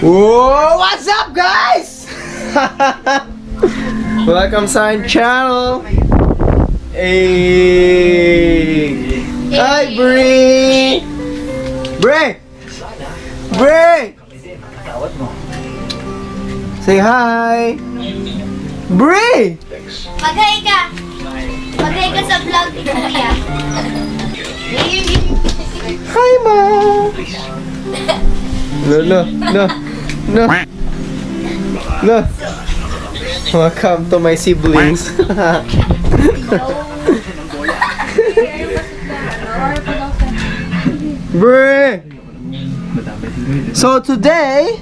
Whoa, what's up, guys? Welcome sa aking channel. Hey. Hi, Bree. Bree. Bree. Say hi. Bree. Mag-hi ka. Mag-hi ka sa vlog ni Kuya. Hi, Ma. No. Welcome to my siblings. Bruh. So today,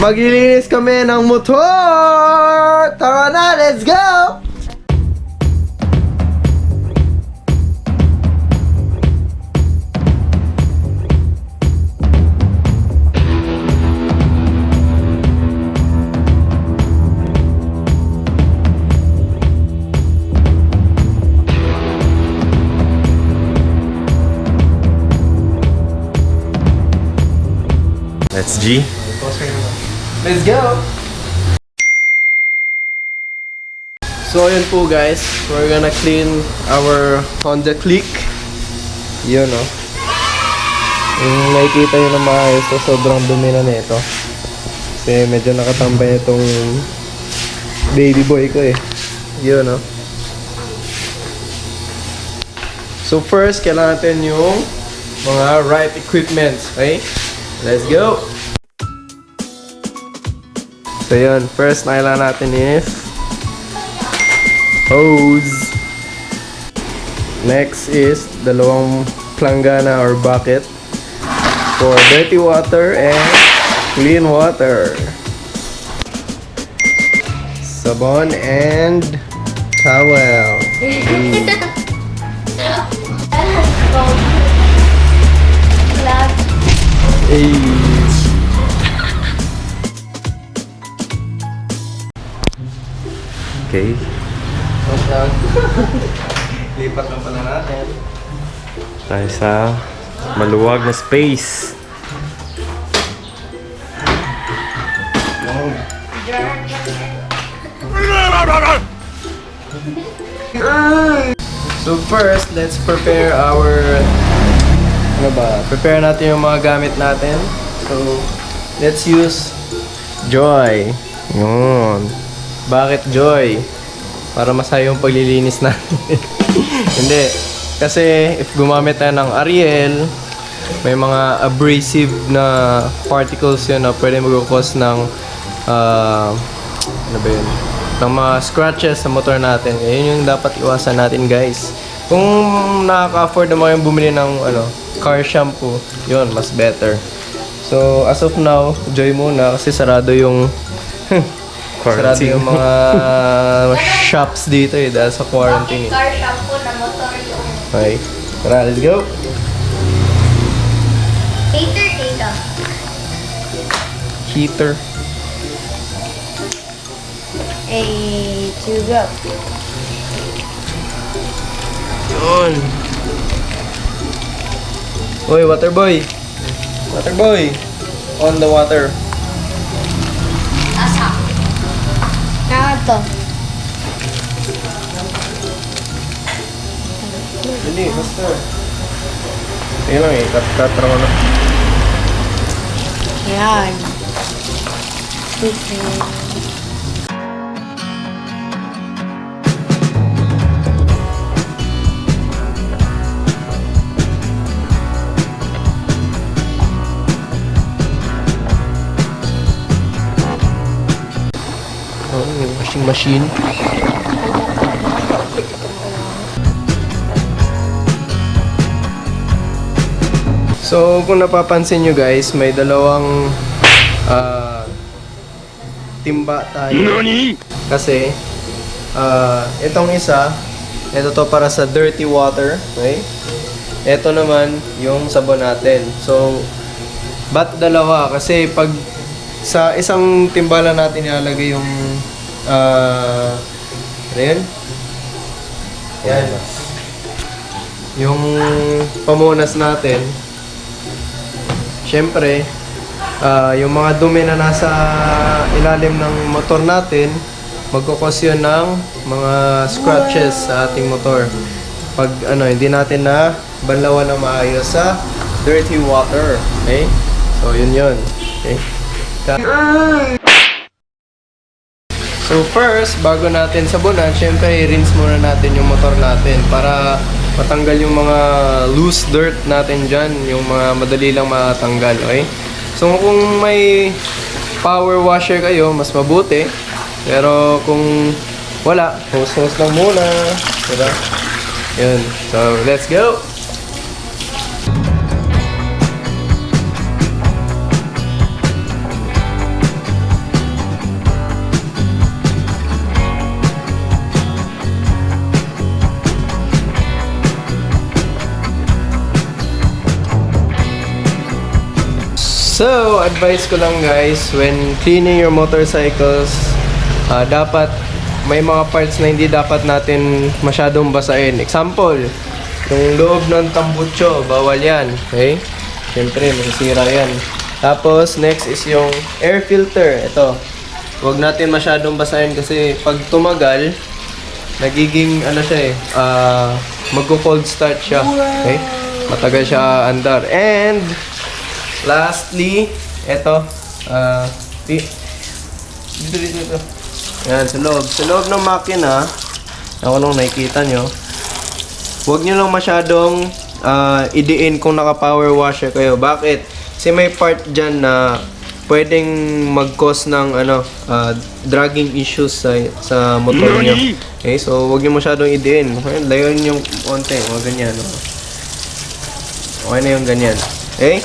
maglilinis kami ng motor. Tara na, let's go. Let's G. Let's go! So yun po guys, we're gonna clean our Honda Click. Yun o. Yung nakikita nyo na maayos to, sobrang dumi na nito. Kasi medyo nakatambay itong baby boy ko eh. Yun o. So first, kailangan natin yung mga right equipments, okay? Let's go! So yun, first na kailangan natin is hose. Next is dalawang planggana or bucket for dirty water and clean water. Sabon and towel. Hey. Okay. Lipat lang pala natin. Tayo sa maluwag na space. So first, let's prepare our prepare natin yung mga gamit natin. So, let's use Joy. Yun. Bakit Joy? Para masaya yung paglilinis natin. Hindi. Kasi if gumamit tayo ng Ariel, may mga abrasive na particles yun na pwede mag-cause ng ano ba yun? Ng mga scratches sa motor natin. Yun yung dapat iwasan natin, guys. Kung nakaka-afford naman yung bumili ng car shampoo, yun, mas better. So, as of now, Joy muna kasi sarado yung sarado yung mga shops dito eh dahil sa quarantine. Car shampoo na motor yung Okay, tara, let's go! hater data. Heater. To go. Yun! Uy, water boy! Water boy! On the water. Asa. To. Hindi, basta. Sige lang eh, cut lang ano. Yan. Okay. Oh, yung washing machine. So, kung napapansin nyo guys, may dalawang timba tayo. Kasi, itong isa, ito to para sa dirty water. Okay? Ito naman, yung sabon natin. So, ba't dalawa? Kasi pag sa isang timbala natin ilalagay yung ano yun? Yan. Yung pamunas natin. syempre, yung mga dumi na nasa ilalim ng motor natin, magkukos yun ng mga scratches sa ating motor. Pag hindi natin na banlawan na maayos sa dirty water. Okay? So, yun. Okay? So, first, bago natin sabunan, syempre, i-rinse muna natin yung motor natin para matanggal yung mga loose dirt natin dyan, yung mga madali lang matanggal. Okay? So, kung may power washer kayo, mas mabuti. Pero kung wala, hose lang muna. Diba? Yun. So, let's go! So, advice ko lang guys, when cleaning your motorcycles, dapat may mga parts na hindi dapat natin masyadong basahin. Example, yung loob ng tambucho, bawal yan. Okay? Siyempre, masisira yan. Tapos, next is yung air filter. Ito. Huwag natin masyadong basahin kasi pag tumagal, nagiging magko-cold start siya. Okay? Matagal siya andar. And lastly, ito, dito. Yan, sa loob ng makina, ako nung nakikita nyo, huwag nyo lang masyadong idiin kung naka-power washer kayo. Bakit? Kasi may part dyan na pwedeng mag-cause ng dragging issues sa motor nyo. Okay, so huwag nyo masyadong idiin. Layon yung konti, mga ganyan. Okay na yung ganyan. Okay?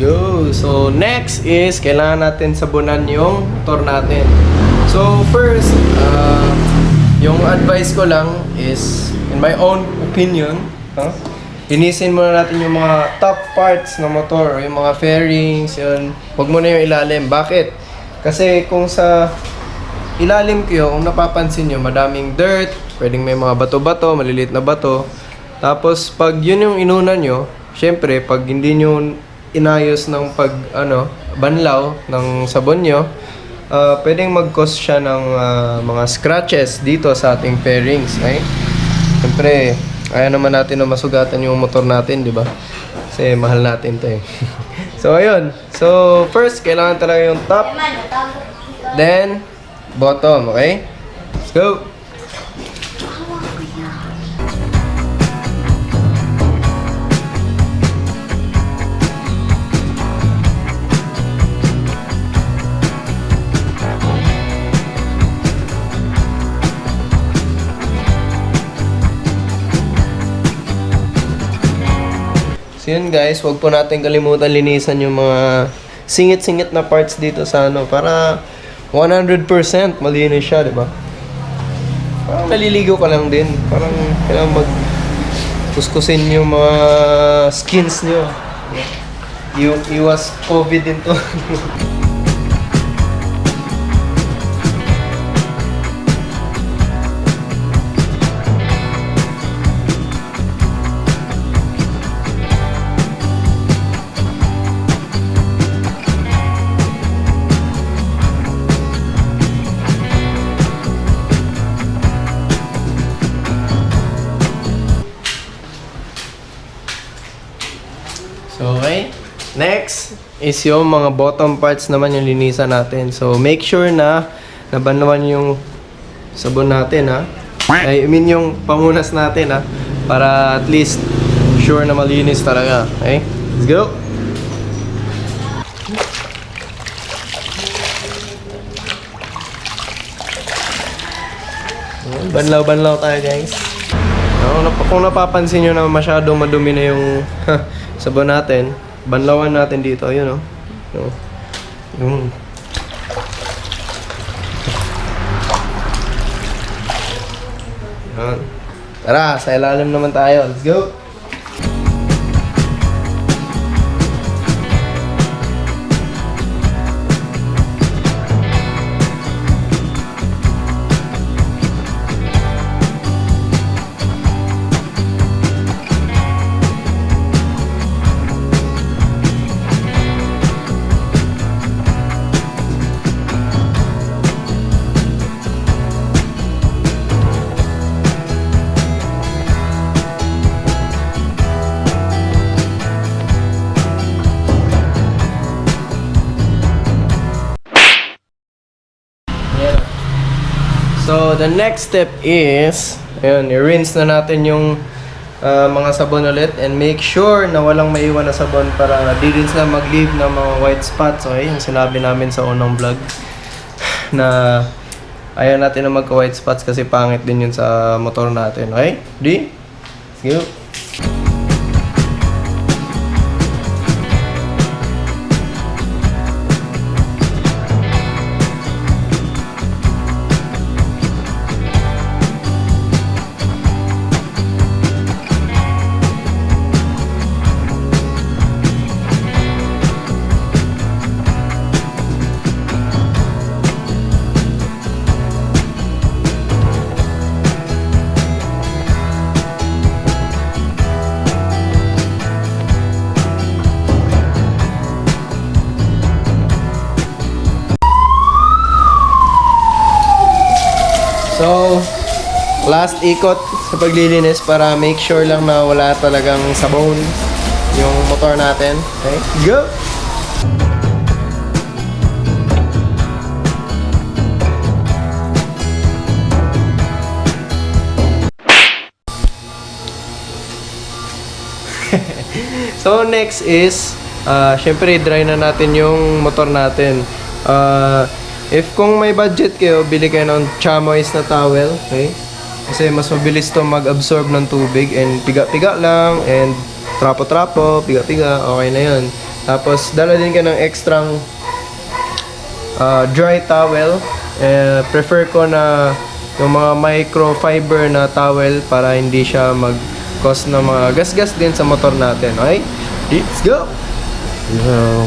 Go! So, next is, kailangan natin sabunan yung motor natin. So, first, yung advice ko lang is, in my own opinion, linisin muna natin yung mga top parts ng motor, yung mga fairings, yun. Huwag muna yung ilalim. Bakit? Kasi kung sa ilalim kayo, kung napapansin nyo, madaming dirt, pwedeng may mga bato-bato, maliliit na bato. Tapos, pag yun yung inuna nyo, syempre, pag hindi nyo inayos ng banlaw ng sabon nyo, pwedeng mag-cause siya ng mga scratches dito sa ating fairings. Okay? Siyempre, ayaw naman natin na masugatan yung motor natin, di ba? Kasi mahal natin to eh. So, ayun. So, first, kailangan talaga yung top. Then, bottom. Okay? Let's go! So yun guys, huwag po natin kalimutan linisan yung mga singit-singit na parts dito sa para 100% malinis siya, di ba? Parang naliligo ka lang din. Parang kailangan kuskusin yung mga skins nyo. Iwas COVID din to. Okay? Next is yung mga bottom parts naman yung linisan natin. So, make sure na nabanlawan yung sabon natin, ha? I mean yung pamunas natin, ha? Para at least sure na malinis talaga. Okay? Let's go! Banlaw-banlaw tayo, guys. Kung napapansin nyo na masyadong madumi na yung sabon natin, banlawan natin dito. Ayun, Yung. Yan. Tara, sa ilalim naman tayo. Let's go! So, the next step is, ayun, i-rinse na natin yung mga sabon ulit and make sure na walang maiwan na sabon para di rin sila mag-leave ng mga white spots. Okay, yung sinabi namin sa unang vlog na ayaw natin na magka-white spots kasi pangit din yun sa motor natin. Okay? Di? Let's go! So, last ikot sa paglilinis para make sure lang na wala talagang sabon yung motor natin. Okay, go! So, next is, syempre, dry na natin yung motor natin. If kung may budget kayo, bili kayo ng chamois na towel, okay? Kasi mas mabilis to mag-absorb ng tubig and piga-piga lang and trapo-trapo, piga-piga, okay na yun. Tapos, dala din ka ng extrang dry towel. Prefer ko na yung mga microfiber na towel para hindi siya mag-cause ng mga gas-gas din sa motor natin, okay? Let's go! No.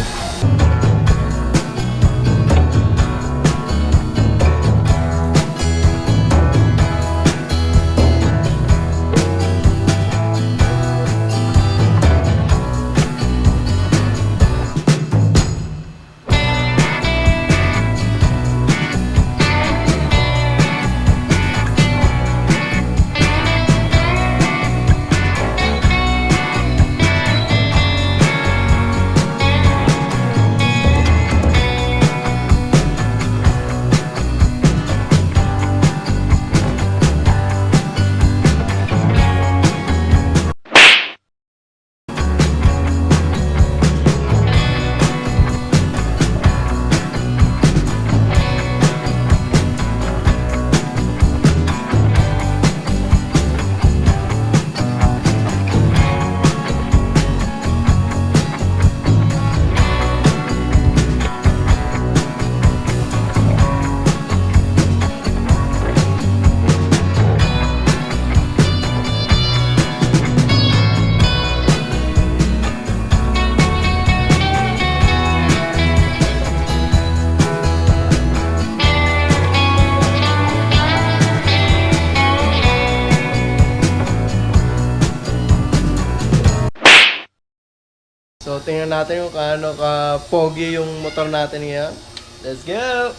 So, tingnan natin kung kaano ka-pogi yung motor natin ngayon. Let's go!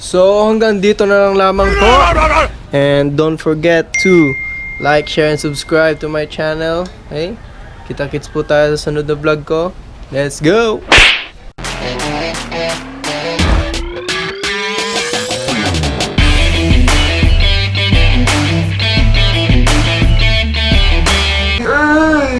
So, hanggang dito na lang lamang po. And don't forget to like, share, and subscribe to my channel. Okay? Kita-kits po tayo sa sunod na vlog ko. Let's go!